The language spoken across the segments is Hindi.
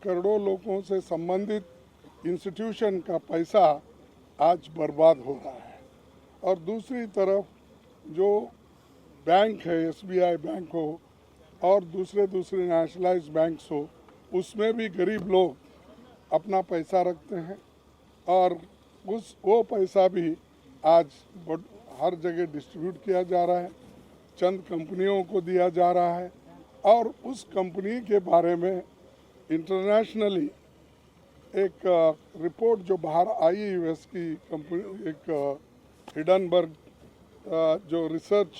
करोड़ों लोगों से संबंधित इंस्टीट्यूशन का पैसा आज बर्बाद हो रहा है और दूसरी तरफ जो बैंक है, एसबीआई बैंक हो और दूसरे नेशनलाइज्ड बैंक्स हो, उसमें भी गरीब लोग अपना पैसा रखते हैं और वो पैसा भी आज हर जगह डिस्ट्रीब्यूट किया जा रहा है, चंद कंपनियों को दिया जा रहा है और उस कंपनी के बारे में इंटरनेशनली एक रिपोर्ट जो बाहर आई यूएस की कंपनी, एक हिडनबर्ग जो रिसर्च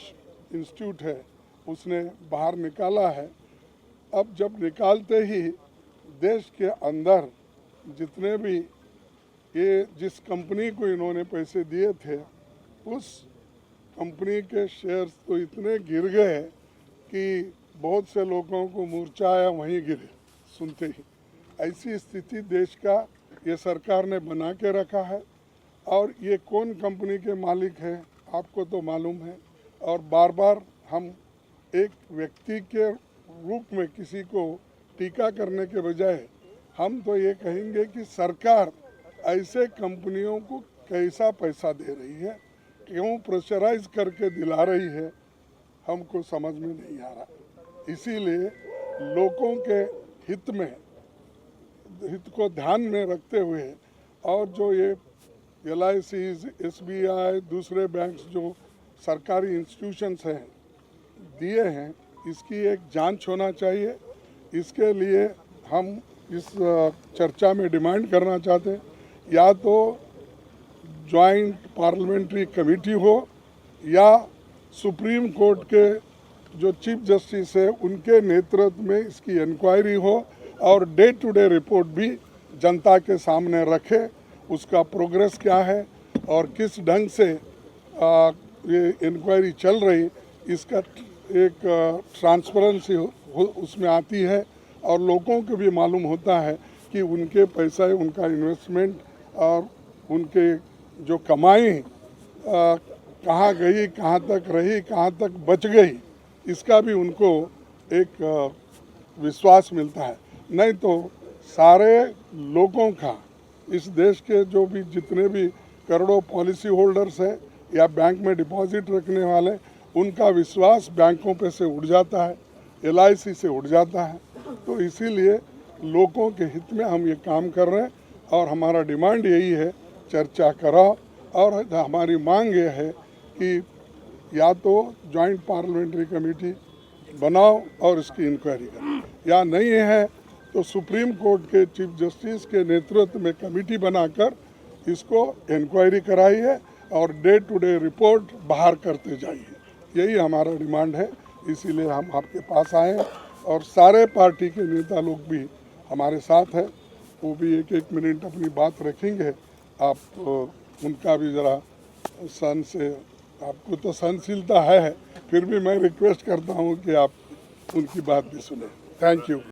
इंस्टीट्यूट है उसने बाहर निकाला है। अब जब निकालते ही देश के अंदर जितने भी ये जिस कंपनी को इन्होंने पैसे दिए थे उस कंपनी के शेयर्स तो इतने गिर गए कि बहुत से लोगों को मूर्छा आया, वहीं गिरे सुनते ही। ऐसी स्थिति देश का ये सरकार ने बना के रखा है और ये कौन कंपनी के मालिक है आपको तो मालूम है और बार बार हम एक व्यक्ति के रूप में किसी को टीका करने के बजाय हम तो ये कहेंगे कि सरकार ऐसे कंपनियों को कैसा पैसा दे रही है, क्यों प्रेशराइज करके दिला रही है, हमको समझ में नहीं आ रहा। इसीलिए लोगों के हित को ध्यान में रखते हुए और जो ये LIC, SBI, दूसरे बैंक्स जो सरकारी इंस्टीट्यूशंस हैं दिए हैं, इसकी एक जांच होना चाहिए। इसके लिए हम इस चर्चा में डिमांड करना चाहते हैं या तो जॉइंट पार्लियामेंट्री कमेटी हो या सुप्रीम कोर्ट के जो चीफ जस्टिस है उनके नेतृत्व में इसकी इंक्वायरी हो और डे टू डे रिपोर्ट भी जनता के सामने रखे, उसका प्रोग्रेस क्या है और किस ढंग से ये इंक्वायरी चल रही, इसका एक ट्रांसपेरेंसी उसमें आती है और लोगों को भी मालूम होता है कि उनके पैसा, उनका इन्वेस्टमेंट और उनके जो कमाई कहाँ गई, कहाँ तक रही, कहाँ तक बच गई, इसका भी उनको एक विश्वास मिलता है। नहीं तो सारे लोगों का, इस देश के जो भी जितने भी करोड़ों पॉलिसी होल्डर्स है या बैंक में डिपॉजिट रखने वाले, उनका विश्वास बैंकों पे से उड़ जाता है, LIC से उड़ जाता है। तो इसीलिए लोगों के हित में हम ये काम कर रहे हैं और हमारा डिमांड यही है, चर्चा कराओ और हमारी मांग ये है कि या तो जॉइंट पार्लियामेंट्री कमेटी बनाओ और इसकी इंक्वायरी करो, या नहीं है तो सुप्रीम कोर्ट के चीफ जस्टिस के नेतृत्व में कमेटी बनाकर इसको इंक्वायरी कराइए और डे टू डे रिपोर्ट बाहर करते जाइए। यही हमारा डिमांड है, इसीलिए हम आपके पास आए और सारे पार्टी के नेता लोग भी हमारे साथ हैं, वो भी एक एक मिनट अपनी बात रखेंगे। आप उनका भी ज़रा सन से, आपको तो सहनशीलता है, फिर भी मैं रिक्वेस्ट करता हूँ कि आप उनकी बात भी सुने। Thank you.